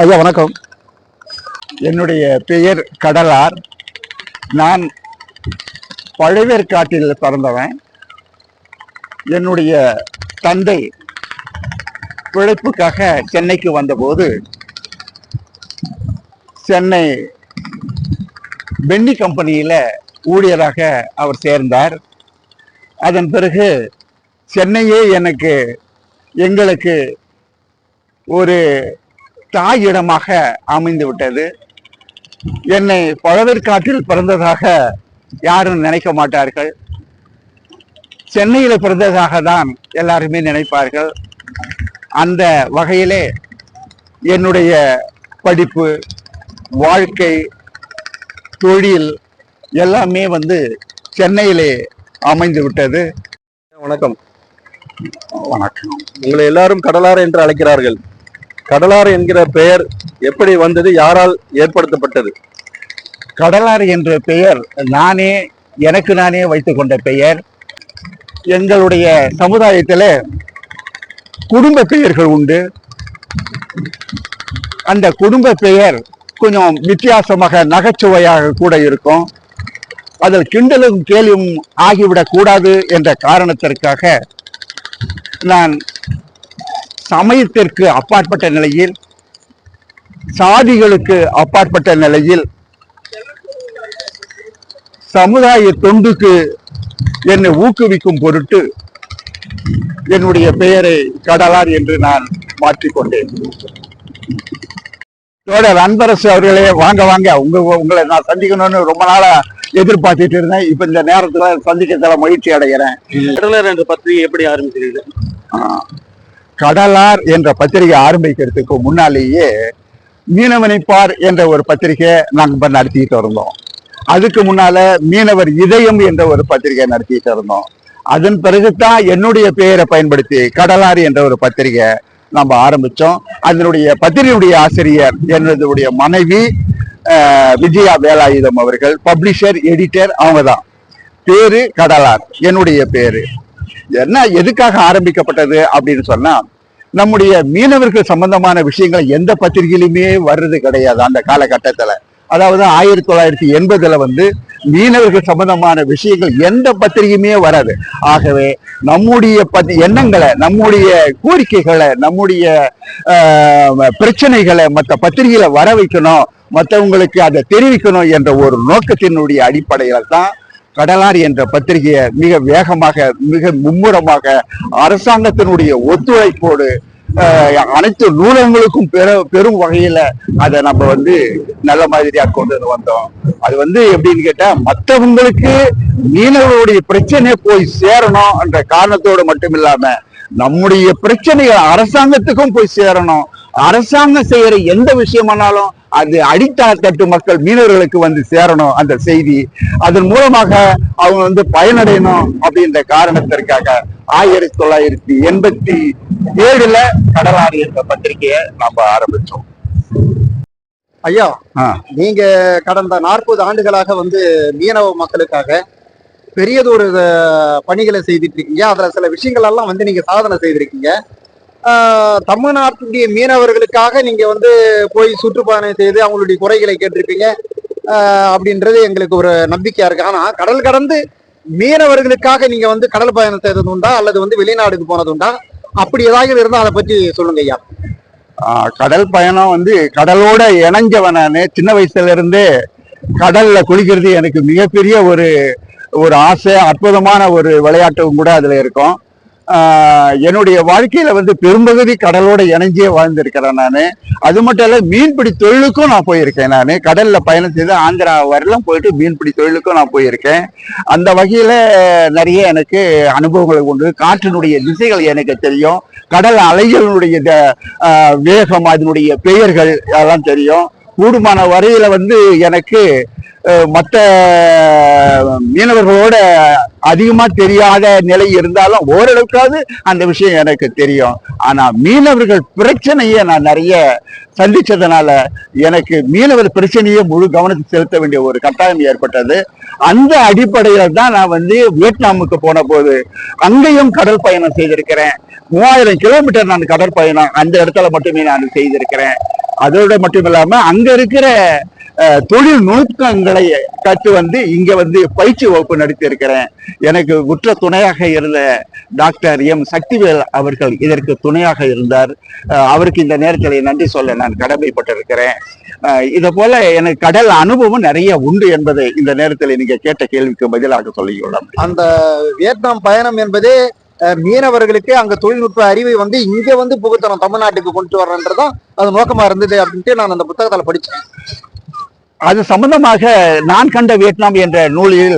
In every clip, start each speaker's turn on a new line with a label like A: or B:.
A: ஐயா வணக்கம். என்னுடைய பெயர் கடலார். நான் பழவேற்காட்டில் பிறந்தவன். என்னுடைய தந்தை பிழைப்புக்காக சென்னைக்கு வந்தபோது சென்னை பென்னி கம்பெனியில் ஊழியராக அவர் சேர்ந்தார். அதன் பிறகு சென்னையே எங்களுக்கு ஒரு தாயிடமாக அமைந்து விட்டது. என்னை பழவேற்காட்டில் பிறந்ததாக யாரும் நினைக்க மாட்டார்கள். சென்னையில் பிறந்ததாக தான் எல்லாருமே நினைப்பார்கள். அந்த வகையிலே என்னுடைய படிப்பு, வாழ்க்கை, தொழில் எல்லாமே சென்னையிலே அமைந்து விட்டது.
B: வணக்கம்.
A: வணக்கம்.
B: உங்களை எல்லாரும் கடலார் என்று அழைக்கிறார்கள். கடலார் என்கிற பெயர் எப்படி வந்தது? யாரால் ஏற்படுத்தப்பட்டது?
A: கடலார் என்ற பெயர் எனக்கு நானே வைத்துக் கொண்ட பெயர். எங்களுடைய சமுதாயத்தில் குடும்ப பெயர்கள் உண்டு. அந்த குடும்ப பெயர் கொஞ்சம் வித்தியாசமாக, நகைச்சுவையாக கூட இருக்கும். அதில் கிண்டலும் கேலியும் ஆகிவிடக் கூடாது என்ற காரணத்திற்காக நான் சமயத்திற்கு அப்பாற்பட்ட நிலையில், சாதிகளுக்கு அப்பாற்பட்ட நிலையில், சமுதாய தொண்டுக்கு என்னை ஊக்குவிக்கும் பொருட்டு என்னுடைய பெயரை கடலார் என்று நான் மாற்றிக்கொண்டேன். தோழர் அன்பரசு அவர்களே, வாங்க. உங்களை நான் சந்திக்கணும்னு ரொம்ப நாளா எதிர்பார்த்துட்டு இருந்தேன். இப்ப இந்த நேரத்துல சந்திக்கிறதுல மகிழ்ச்சி அடைகிறேன்.
B: கடலார் என்ற பத்திரிகை எப்படி ஆரம்பிக்கிறீர்கள்?
A: கடலார் என்ற பத்திரிகை ஆரம்பிக்கிறதுக்கு முன்னாலேயே மீனவனைப்பார் என்ற ஒரு பத்திரிகை நாங்கள் நடத்திட்டு இருந்தோம். அதுக்கு முன்னால மீனவர் இதயம் என்ற ஒரு பத்திரிகை நடத்திட்டு இருந்தோம். அதன் பிறகுதான் என்னுடைய பெயரை பயன்படுத்தி கடலார் என்ற ஒரு பத்திரிகை நம்ம ஆரம்பிச்சோம். அதனுடைய பத்திரிகையுடைய ஆசிரியர் என்னுடைய மனைவி விஜயா வேலாயுதம் அவர்கள். பப்ளிஷர், எடிட்டர் அவங்க தான். பேரு கடலார், என்னுடைய பேரு. எதுக்காக ஆரம்பிக்கப்பட்டது அப்படின்னு சொன்னா, நம்முடைய மீனவர்கள் சம்பந்தமான விஷயங்கள் எந்த பத்திரிகையிலுமே வர்றது கிடையாது அந்த காலகட்டத்துல. அதாவது 1980 மீனவர்கள் சம்பந்தமான விஷயங்கள் எந்த பத்திரிகையுமே வராது. ஆகவே நம்முடைய எண்ணங்களை, நம்முடைய கோரிக்கைகளை, நம்முடைய பிரச்சனைகளை மற்ற பத்திரிகையில வர வைக்கணும், மற்றவங்களுக்கு அதை தெரிவிக்கணும் என்ற ஒரு நோக்கத்தினுடைய அடிப்படையில தான் கடலார் என்ற பத்திரிகையை மிக வேகமாக, மிக மும்முரமாக அரசாங்கத்தினுடைய ஒத்துழைப்போடு அனைத்து நூலகங்களுக்கும் பெரும் வகையில அதை நம்ம நல்ல மாதிரியா கொண்டு வந்தோம். அது எப்படின்னு கேட்டா, மற்றவங்களுக்கு மீனவர்களுடைய பிரச்சனை போய் சேரணும் என்ற காரணத்தோடு மட்டும் இல்லாம நம்முடைய பிரச்சனைகள் அரசாங்கத்துக்கும் போய் சேரணும். அரசாங்கம் செய்யற எந்த விஷயமானாலும் அது அடித்தட்டு மக்கள், மீனவர்களுக்கு சேரணும் அந்த செய்தி. அதன் மூலமாக அவங்க பயனடையணும் அப்படின்ற காரணத்திற்காக 1987 கடலார் என்ற பத்திரிகையை நம்ம ஆரம்பிச்சோம்.
B: ஐயா, நீங்க கடந்த 40 ஆண்டுகளாக மீனவ மக்களுக்காக பெரியதொரு பணிகளை செய்துட்டு இருக்கீங்க. அதுல சில விஷயங்கள் எல்லாம் நீங்க சாதனை செய்திருக்கீங்க. தமிழ்நாட்டுடைய மீனவர்களுக்காக நீங்க போய் சுற்றுப்பயணம் செய்து அவங்களுடைய குறைகளை கேட்டிருப்பீங்க அப்படின்றது எங்களுக்கு ஒரு நம்பிக்கையா இருக்கு. ஆனா கடல் கடந்து மீனவர்களுக்காக நீங்க கடல் பயணம் செய்தது உண்டா, அல்லது வெளிநாடுக்கு போனது உண்டா? அப்படி ஏதாவது இருந்தா அதை பற்றி சொல்லுங்க ஐயா.
A: கடல் பயணம் கடலோட இணைஞ்சவன். நானு சின்ன வயசுல இருந்தே கடல்ல குளிக்கிறது எனக்கு மிகப்பெரிய ஒரு ஆசை, அற்புதமான ஒரு விளையாட்டும் கூட அதுல இருக்கும். என்னுடைய வாழ்க்கையில பெரும்பகுதி கடலோட இணைஞ்சே வாழ்ந்திருக்கிறேன் நானு. அது மட்டும் இல்ல, மீன்பிடி தொழிலுக்கும் நான் போயிருக்கேன். நானு கடல்ல பயணம் செய்து ஆந்திரா வரலாம் போயிட்டு மீன்பிடி தொழிலுக்கும் நான் போயிருக்கேன். அந்த வகையில நிறைய எனக்கு அனுபவங்கள் உண்டு. காற்றினுடைய திசைகள் எனக்கு தெரியும். கடல் அலைகளுடைய வேகம், அதனுடைய பெயர்கள் அதெல்லாம் தெரியும். கூடுமான வரையில எனக்கு மற்ற மீனவர்களோட அதிகமா தெரியாத நிலை இருந்தாலும் ஓரளவுக்காவது அந்த விஷயம் எனக்கு தெரியும். ஆனா மீனவர்கள் பிரச்சனையை நான் நிறைய சந்திச்சதுனால எனக்கு மீனவர் பிரச்சனையை முழு கவனத்தை செலுத்த வேண்டிய ஒரு கட்டாயம் ஏற்பட்டது. அந்த அடிப்படையில தான் நான் வியட்நாமுக்கு போன போது அங்கேயும் கடல் பயணம் செய்திருக்கிறேன். 3000 கிலோமீட்டர் நான் கடற்பயணம் அந்த இடத்துல மட்டுமே நான் செய்திருக்கிறேன். அதோட மட்டும் இல்லாம அங்க இருக்கிற தொழில் நுட்பங்களை கற்று இங்க பயிற்சி வகுப்பு நடத்தி இருக்கிறேன். எனக்கு உற்ற துணையாக இருந்த டாக்டர் எம் சக்திவேல் அவர்கள் இதற்கு துணையாக இருந்தார். அவருக்கு இந்த நேரத்தில் நன்றி சொல்ல நான் கடமைப்பட்டிருக்கிறேன். இதை போல எனக்கு கடல் அனுபவம் நிறைய உண்டு என்பதை இந்த நேரத்தில் நீங்க கேட்ட கேள்விக்கு பதிலாக சொல்லிக்கொள்ளலாம்.
B: அந்த வியட்நாம் பயணம் என்பதே மீனவர்களுக்கு அங்க தொழில்நுட்ப அறிவை இங்க புகுத்தணும், தமிழ்நாட்டுக்கு கொண்டு வர்றன்றதான் அது நோக்கமா இருந்தது அப்படின்ட்டு நான் அந்த புத்தகத்துல படிச்சேன்.
A: அது சம்பந்தமாக நான் கண்ட வியட்நாம் என்ற நூலில்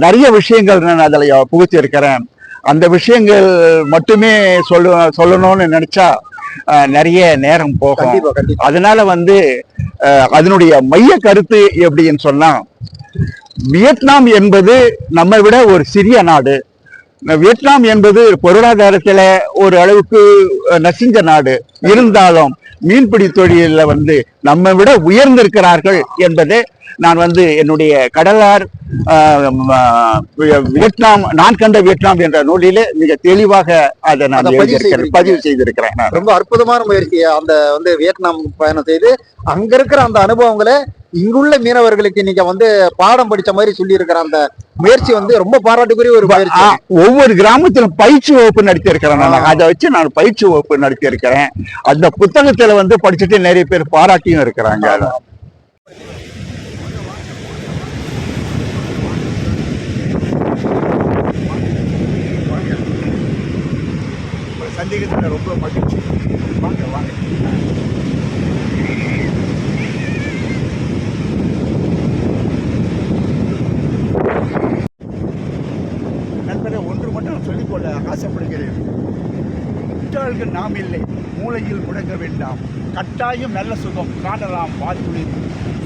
A: நிறைய விஷயங்கள் நான் அதில் புகுத்தி இருக்கிறேன். அந்த விஷயங்கள் மட்டுமே சொல்லணும்னு நினைச்சா நிறைய நேரம் போகும். அதனால அதனுடைய மைய கருத்து எப்படின்னு சொன்னா, வியட்நாம் என்பது நம்மை விட ஒரு சிறிய நாடு. வியட்நாம் என்பது பொருளாதாரத்துல ஒரு அளவுக்கு நசிஞ்ச நாடு இருந்தாலும் மீன்பிடி தொழில நம்மை விட உயர்ந்திருக்கிறார்கள் என்பதை நான் என்னுடைய கடலார் வியட்நாம் நான் கண்ட வியட்நாம் என்ற நூலிலே மிக தெளிவாக அதை நான் பதிவு செய்திருக்கிறேன்.
B: ரொம்ப அற்புதமான முயற்சி. அந்த வியட்நாம் பயணம் செய்து அங்க இருக்கிற அந்த அனுபவங்களை இங்குள்ள மீனவர்களுக்கு இன்னைக்கு பாடம் படிச்ச மாதிரி சொல்லி இருக்கிற அந்த முயற்சி ரொம்ப பாராட்டுக்குரிய ஒரு முயற்சி.
A: ஒவ்வொரு கிராமத்திலும் பயிற்சி வகுப்பு நடத்தி இருக்கிறேன். அதை வச்சு நான் பயிற்சி வகுப்பு நடத்தி இருக்கிறேன். அந்த புத்தகத்துல படிச்சுட்டு நிறைய பேர் பாராட்டியும் இருக்கிறாங்க. சந்தேகத்துல ரொம்ப மகிழ்ச்சி. வாங்க வாங்க. நண்பரை ஒன்று மட்டும் சொல்லிக்கொள்ள ஆசைப்படுகிறேன். முட்டாள்கள் நாம் இல்லை, மூளையில் முடங்க வேண்டாம். கட்டாயம் நல்ல சுகம் காணலாம் வாழ்த்துளிர்.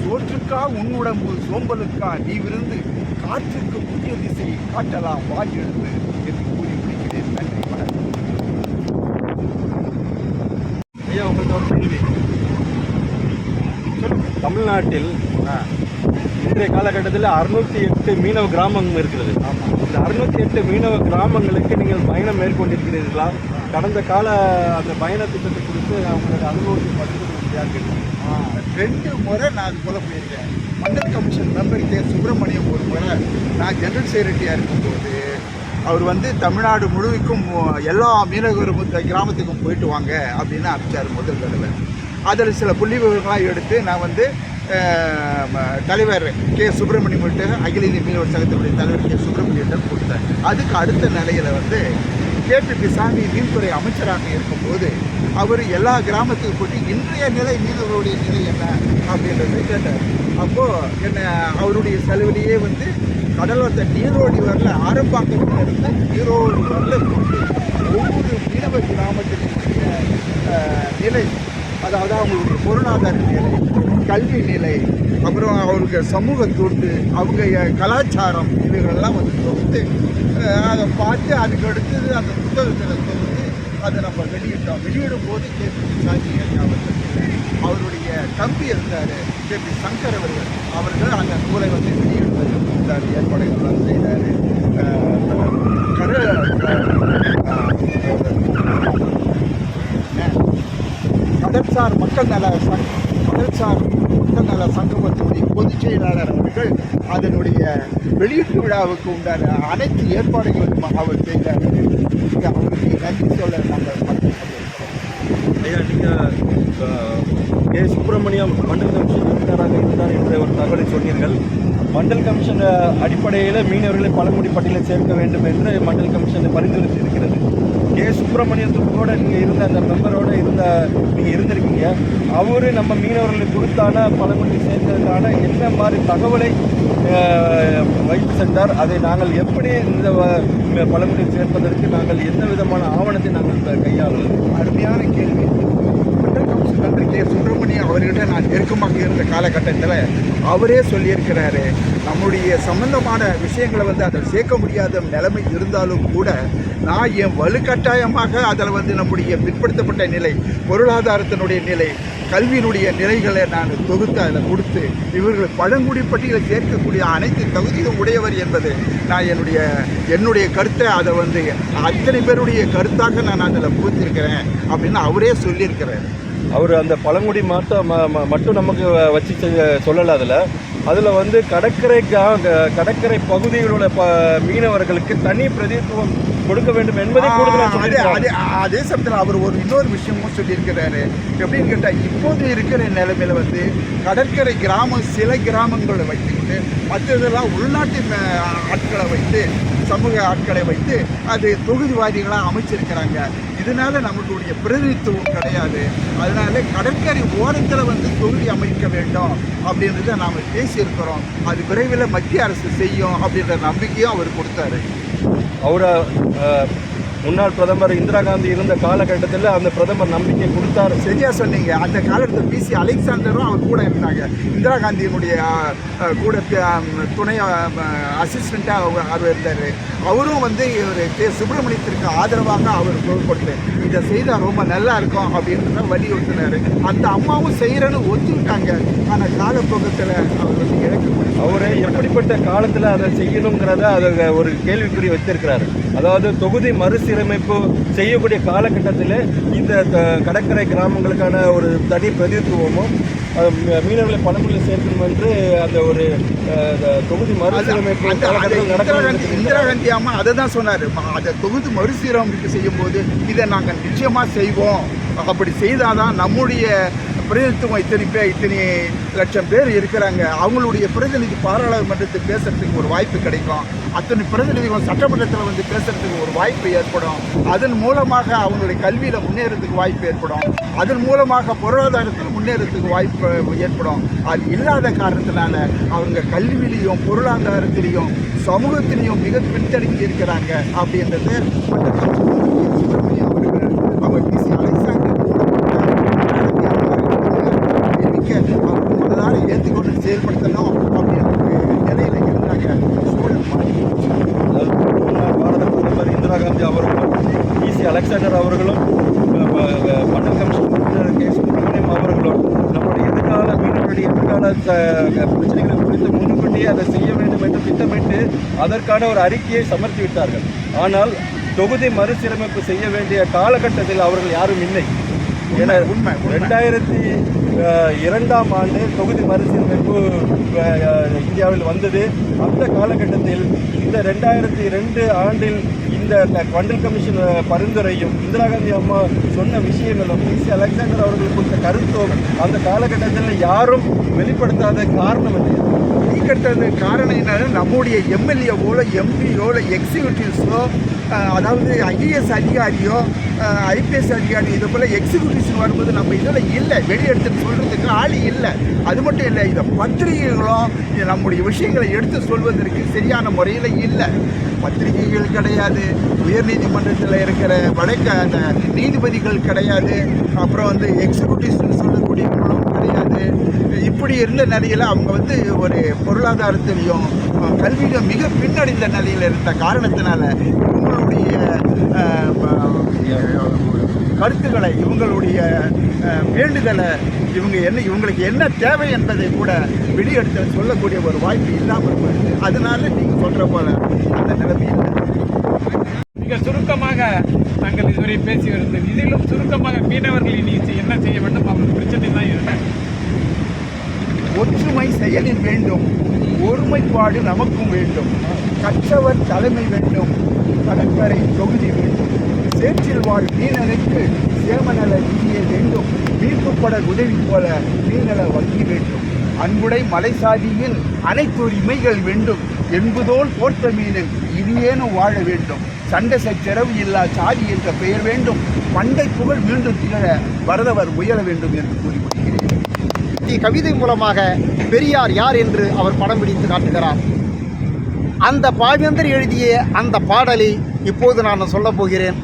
A: சோற்றுக்கா உன்னுடம்பு, சோம்பலுக்கா நீ விருந்து, காற்றுக்கு புதிய திசை காட்டலாம் வாய் எழுந்து என்று கூறி முடிக்கிறேன். நன்றி, வணக்கம்.
C: ஐயா, உங்களுக்கு ஒரு கேள்வி. தமிழ்நாட்டில் இன்றைய காலகட்டத்தில் 608 மீனவ கிராமங்கள் இருக்கிறது. இந்த 608 மீனவ கிராமங்களுக்கு நீங்கள் பயணம் மேற்கொண்டிருக்கிறீர்களா? கடந்த கால அந்த பயண திட்டத்தை குறித்து அவங்களோட அனுபவத்தை பற்றி
A: 2 முறை நான் அது போல போயிருக்கேன். Mandal commission member K Subramaniam ஒரு முறை நான் ஜெனரல் செக்ரட்டரியாக இருக்கும்போது அவர் தமிழ்நாடு முழுவதுக்கும் எல்லா மீனவ கிராமத்துக்கும் போயிட்டு வாங்க அப்படின்னு அனுப்பிச்சார் முதல் தடவை. அதில் சில புள்ளி விவரங்களாக எடுத்து நான் தலைவர் கே சுப்பிரமணியம் அகில இந்திய மீனவர் சங்கத்தினுடைய தலைவர் கே சுப்பிரமணியம் கொடுத்தார். அதுக்கு அடுத்த நிலையில் கேபி சாமி மீன்துறை அமைச்சராக இருக்கும்போது அவர் எல்லா கிராமத்துக்கும் போட்டு இன்றைய நிலை மீனவருடைய நிலை என்ன அப்படின்றத கேட்டார். அப்போது என்ன அவருடைய செலவிலேயே கடலோரத்தை நீரோடி வரல ஆரம்பாக்கத்தில் இருந்து நீரோடி வரல ஒவ்வொரு மீனவ கிராமத்தினுடைய நிலை, அதாவது அவங்களுடைய பொருளாதார நிலை, கல்வி நிலை, அப்புறம் அவருக்கு சமூக தொண்டு, அவங்க கலாச்சாரம், இவைகளெல்லாம் தொகுத்து அதை பார்த்து அதுக்கு அடுத்தது அந்த புத்தகத்தில் தொகுத்து அதை நம்ம வெளியிட்டோம். வெளியிடும் போது கேபி சாமி அவருடைய தம்பி இருந்தார் கேபி சங்கர் அவர்கள் அந்த நூலை வெளியிடுவதற்கு ஏற்பாடுகள் செய்தார். கடற்சார் மக்கள் நல சங்கமத்தினுடைய பொதுச் செயலாளர் அவர்கள் அதனுடைய வெளியீட்டு விழாவுக்கு உண்டான அனைத்து ஏற்பாடுகளுக்கும் அவர் செய்தார். அவருக்கு நன்றி சொல்ல நாங்கள்
C: ஐயா, நீங்கள் கே சுப்பிரமணியம் மண்டல் கமிஷன் உறுப்பினராக இருந்தார் என்ற ஒரு தகவலை சொன்னீர்கள். மண்டல் கமிஷன் அடிப்படையில் மீனவர்களை பழங்குடி பட்டியலில் சேர்க்க வேண்டும் என்று மண்டல் கமிஷன் பரிந்துரைத்து இருக்கிறது. கே சுப்பிரமணியத்தோட நீங்கள் இருந்த அந்த மெம்பரோடு நீங்கள் இருந்திருக்கீங்க. அவரு நம்ம மீனவர்களுக்கு கொடுத்தான பழங்குடி சேர்ந்ததுக்கான என்ன மாதிரி தகவலை வைத்து சென்றார்? அதை நாங்கள் எப்படி இந்த பழங்குடி சேர்ப்பதற்கு நாங்கள் எந்த விதமான ஆவணத்தை நாங்கள் கையாளுவது?
A: அருமையான கேள்வி. மண்டல் கமிஷன் நண்பர் கே சுப்பிரமணியம் அவர்கிட்ட நான் நெருக்கமாக இருந்த காலகட்டத்தில் அவரே சொல்லியிருக்கிறாரு, நம்முடைய சம்பந்தமான விஷயங்களை அதை சேர்க்க முடியாத நிலைமை இருந்தாலும் கூட நான் என் வலுக்கட்டாயமாக அதில் நம்முடைய பிற்படுத்தப்பட்ட நிலை, பொருளாதாரத்தினுடைய நிலை, கல்வியினுடைய நிலைகளை நான் தொகுத்து அதில் கொடுத்து இவர்கள் பழங்குடி பட்டியலில் சேர்க்கக்கூடிய அனைத்து தகுதியும் உடையவர் என்பது நான் என்னுடைய கருத்தை அதை அத்தனை பேருடைய கருத்தாக நான் அதில் புகுத்திருக்கிறேன் அப்படின்னு அவரே சொல்லியிருக்கிறார்.
C: அவர் அந்த பழங்குடி மட்டும் நமக்கு வச்சு சொல்லலை. அதில் வந்து கடற்கரை பகுதியில் உள்ள மீனவர்களுக்கு தனி பிரதித்துவம் கொடுக்க வேண்டும் என்பதை
A: அதே சமயத்தில் அவர் இன்னொரு விஷயமும் சொல்லியிருக்கிறாரு. எப்படின்னு கேட்டால், இப்போது இருக்கிற நிலைமையில வந்து கடற்கரை சில கிராமங்களை வைத்துக்கிட்டு மற்றதெல்லாம் உள்நாட்டு ஆட்களை வைத்து, சமூக ஆட்களை வைத்து அது தொகுதிவாதிகளாக அமைச்சிருக்கிறாங்க. இதனால நம்மளுடைய பிரதிநிதித்துவம் கிடையாது. அதனால கடற்கரை ஓரத்தில் வந்து தொகுதி அமைக்க வேண்டும் அப்படின்றத நாம் பேசியிருக்கிறோம். அது விரைவில் மத்திய அரசு செய்யும் அப்படின்ற நம்பிக்கையும் அவர் கொடுத்தாரு.
C: முன்னாள் பிரதமர் இந்திரா காந்தி இருந்த காலகட்டத்தில் அந்த பிரதமர் நம்பிக்கை கொடுத்தார்.
A: சரியா சொன்னீங்க. அந்த காலத்தில் பிசி அலெக்சாண்டரும் அவர் கூட இருந்தாங்க. இந்திரா காந்தியினுடைய கூட துணை அசிஸ்டண்ட்டாக அவர் இருந்தார். அவரும் வந்து சுப்பிரமணியத்திற்கு ஆதரவாக அவர் கொடுத்து இதை செய்தால் ரொம்ப நல்லா இருக்கும் அப்படின்றத வலியுறுத்தினார். அந்த அம்மாவும் செய்கிறேன்னு ஒத்துக்கிட்டாங்க. ஆனால் காலப்போக்கத்தில் அவர் வந்து
C: அவரை எப்படிப்பட்ட காலத்தில் அதை செய்யணுங்கிறத அதை ஒரு கேள்விக்குறி வச்சிருக்கிறாரு. அதாவது தொகுதி மறுசீரமைப்பு செய்யக்கூடிய காலகட்டத்தில் இந்த கடற்கரை கிராமங்களுக்கான ஒரு தனி பிரதித்துவமும் மீனவர்களை பழங்குடியில் சேர்க்கணும் என்று அந்த ஒரு தொகுதி மறுசீரமைப்பு
A: இந்திரா காந்தி அம்மா அதை தான் சொன்னார். அதை தொகுதி மறுசீரமைப்பு செய்யும் போது இதை நாங்கள் நிச்சயமாக செய்வோம். அப்படி செய்தாதான் நம்முடைய பிரதிநிதித்துவம் இத்தனை லட்சம் பேர் இருக்கிறாங்க, அவங்களுடைய பிரதிநிதி பாராளுமன்றத்தில் பேசுறதுக்கு ஒரு வாய்ப்பு கிடைக்கும். அத்தனை பிரதிநிதிகள் சட்டமன்றத்தில் வந்து பேசுறதுக்கு ஒரு வாய்ப்பு ஏற்படும். அதன் மூலமாக அவங்களுடைய கல்வியில் முன்னேறதுக்கு வாய்ப்பு ஏற்படும். அதன் மூலமாக பொருளாதாரத்தில் முன்னேறதுக்கு வாய்ப்பு ஏற்படும். அது இல்லாத காரணத்தினால அவங்க கல்வியிலையும் பொருளாதாரத்திலையும் சமூகத்திலையும் மிக பின்தங்கி இருக்கிறாங்க அப்படின்றது சுப்பிரமணியம் அவர்கள் அவர் பிசி அலெக்சாண்டர் மனதார ஏற்றுக்கொண்டு செயல்படுத்தணும் அப்படின்ற நிலையில இருந்தாங்க.
C: பாரத பிரதமர் இந்திரா காந்தி அவர்களும் பிசி அலெக்சாண்டர் அவர்களும் மண்டல் கமிஷன் கே சுப்பிரமணியம் அவர்களும் நம்முடைய எதிர்கால மீனவர்களுடைய எதிர்கால பிரச்சனைகளை குறித்து முன்கூட்டியே அதை செய்ய வேண்டும் என்று திட்டமிட்டு அதற்கான ஒரு அறிக்கையை சமர்த்தி விட்டார்கள். ஆனால் தொகுதி மறுசீரமைப்பு செய்ய வேண்டிய காலகட்டத்தில் அவர்கள் யாரும் இல்லை. ஏன்னா 2002ஆம் ஆண்டு தொகுதி மறுசீரமைப்பு இந்தியாவில் வந்தது. அந்த காலகட்டத்தில் இந்த 2002 ஆண்டில் இந்த மண்டல் கமிஷன் பரிந்துரையும் இந்திரா காந்தி அம்மா சொன்ன விஷயங்களும் பிசி அலெக்சாண்டர் அவர்கள் கொடுத்த கருத்தும் அந்த காலகட்டத்தில் யாரும் வெளிப்படுத்தாத காரணம் இல்லை.
A: வெளிப்படுத்தாத காரணம் என்னன்னா, நம்முடைய எம்எல்ஏவோ எம்பியோ எக்ஸிக்யூட்டிவ்ஸோ, அதாவது ஐஏஎஸ் அதிகாரியோ ஐபிஎஸ் அதிகாரி இது போல் எக்ஸிக்யூட்டிவ்ஸ் வரும்போது நம்ம இதில் இல்லை, வெளியெடுத்துன்னு சொல்கிறதுக்கு ஆள் இல்லை. அது மட்டும் இல்லை, இதை பத்திரிகைகளும் நம்முடைய விஷயங்களை எடுத்து சொல்வதற்கு சரியான முறையில் இல்லை. பத்திரிகைகள் கிடையாது, உயர்நீதிமன்றத்தில் இருக்கிற அந்த நீதிபதிகள் கிடையாது, அப்புறம் வந்து எக்ஸிக்யூட்டிவ்ஸ்னு சொல்லக்கூடியவங்களும் கிடையாது. இப்படி இருந்த நிலையில் அவங்க வந்து ஒரு பொருளாதாரத்திலையும் கல்வியிலும் மிக பின்னடைந்த நிலையில் இருந்த காரணத்தினால இவங்களுடைய கருத்துக்களை, இவங்களுடைய வேண்டுதலை, இவங்களுக்கு என்ன தேவை என்பதை கூட வெளியெடுத்து சொல்லக்கூடிய ஒரு வாய்ப்பு இல்லாமல் இருப்பது. அதனால நீங்கள் சொல்கிற போல அந்த நிலைமையில்
D: மிக சுருக்கமாக நாங்கள் இதுவரை பேசி வருகிறது. இதிலும் சுருக்கமாக மீனவர்கள் இனி என்ன செய்ய வேண்டும், அவங்க பிரச்சனை தான் இருக்கு.
A: ஒற்றுமை செயலில் வேண்டும், ஒருமைப்பாடு நமக்கும் வேண்டும், கற்றவர் தலைமை வேண்டும், கடற்கரை தொகுதி வேண்டும், சேற்றில் வாழ் மீனருக்கு சேமநல நிதியை வேண்டும், மீட்புப்பட உதவி போல மீனல வங்கி வேண்டும், அன்புடை மலைசாதியில் அனைத்து உரிமைகள் வேண்டும், என்பதோல் போற்ற மீனில் இனியேனும் வாழ வேண்டும், சண்டை சச்சரவு இல்லா சாதி என்ற பெயர் வேண்டும், பண்டை புகழ் மீண்டும் திகழ வரதவர் முயல வேண்டும் என்று கூறி முடிக்கிறேன்.
B: கவிதை மூலமாக பெரியார் யார் என்று அவர் படம் பிடித்து காட்டுகிறார். அந்த பாவேந்தர் எழுதிய அந்த பாடலை இப்போது நான் சொல்லப் போகிறேன்.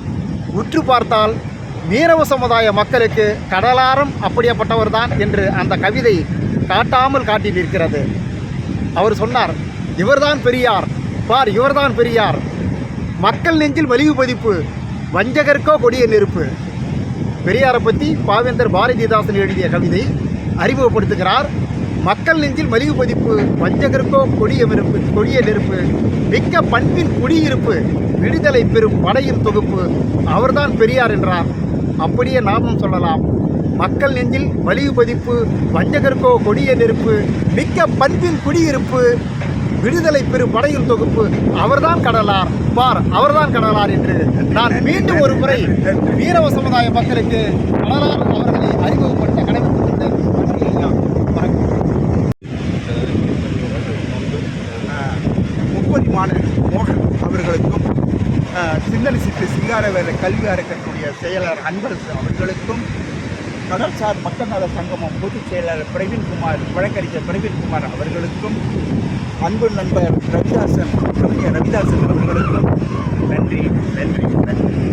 B: உற்று பார்த்தால் மீனவ சமுதாய மக்களுக்கு கடலாரம் அப்படியேப்பட்டவர் தான் என்று அந்த கவிதை காட்டாமல் காட்டி நிற்கிறது. அவர் சொன்னார், இவர்தான் பெரியார், பார் இவர்தான் பெரியார், மக்கள் நெஞ்சில் மலிவு பதிப்பு, வஞ்சகருக்கோ கொடிய நெருப்பு. பெரியாரை பற்றி பாவேந்தர் பாரதிதாசன் எழுதிய கவிதை அறிமுகப்படுத்துகிறார். மக்கள் நெஞ்சில் மலிவு பதிப்பு, வஞ்சகருக்கோ கொடிய நெருப்பு, மிக்க பண்பின் குடியிருப்பு, விடுதலை பெறும் படையின் தொகுப்பு, அவர்தான் பெரியார் என்றார். அப்படியே நாமும் சொல்லலாம், மக்கள் நெஞ்சில் வலிவு பதிப்பு, வஞ்சகர்க்கோ கொடிய நெருப்பு, மிக்க பண்பின் குடியிருப்பு, விடுதலை பெறும் படையின் தொகுப்பு, அவர்தான் கடலார் பார், அவர்தான் கடலார் என்று நான் மீண்டும் ஒரு முறை மீனவ சமுதாய மக்களுக்கு கடலார் அவர்களை அறிமுகப்படுத்த கடமைப்பட்டுள்ளேன்.
A: முப்பரிமாண மோகன் அவர்களுக்கும் சிந்தனை சித்து சிங்காரவேல கல்வி அறக்கட்டளைய செயலர் அன்பரசு அவர்களுக்கும் கடல்சார் மக்கள் நல சங்கமம் பொதுச் செயலாளர் பிரவீன்குமார், வழக்கறிஞர் பிரவீன்குமார் அவர்களுக்கும், அன்பு நண்பர் ரவிதாசன் அவர்களுக்கும் நன்றி நன்றி நன்றி.